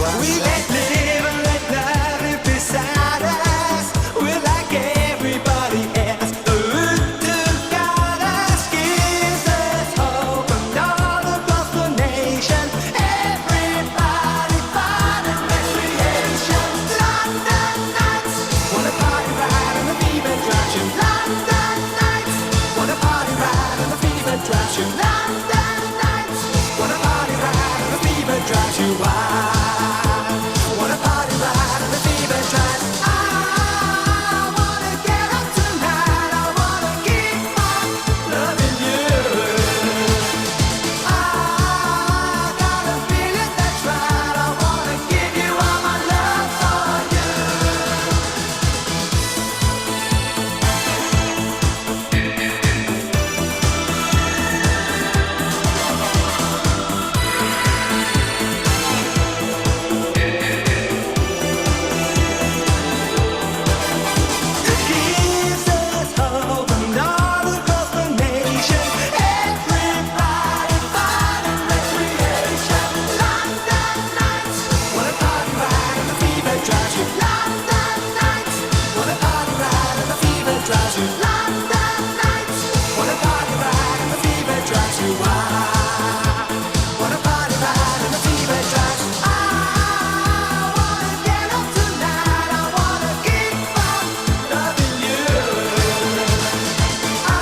wild. We let live and let love live beside us. We're like everybody else. The root to God us gives us hope and all across the nation. Everybody fun and recreation. London nights, wanna party ride and the fever drives you. London nights, wanna party ride and the fever drives you. London nights, wanna party ride and the fever drives you wild. Wanna party ride and the fever drives. I wanna get up tonight. I wanna keep on loving you. I got a feeling that's right. I wanna give you all my love for you. It gives us hope and all across the nation. Everybody fun and recreation. London nights, wanna party ride and the fever drives you. London nights, wanna party ride and the fever drives you. London nights, wanna party ride and the fever drives you wild. Wanna party ride and the fever drives. I wanna get up tonight. I wanna keep on loving you. I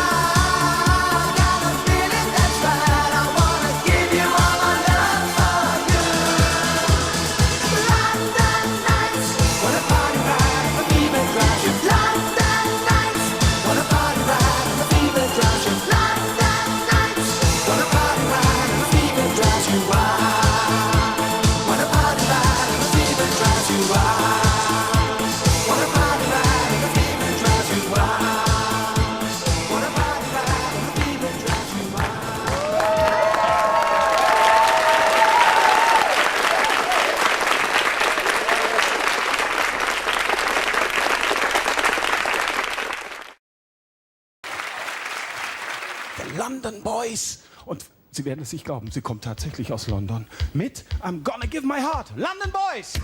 got a feeling that's right. I wanna give you all my love for you. London nights, wanna party ride and the fever drives you. London nights, wanna party ride and the fever drives you. London nights, wanna party ride and the fever drives you wild. Wanna party ride and the fever drives you wild. Wanna party ride and the fever drives you wild. Wanna party ride and the fever drives you wild. The London Boys. Und Sie werden es nicht glauben, sie kommt tatsächlich aus London. Mit I'm Gonna Give My Heart. London Boys.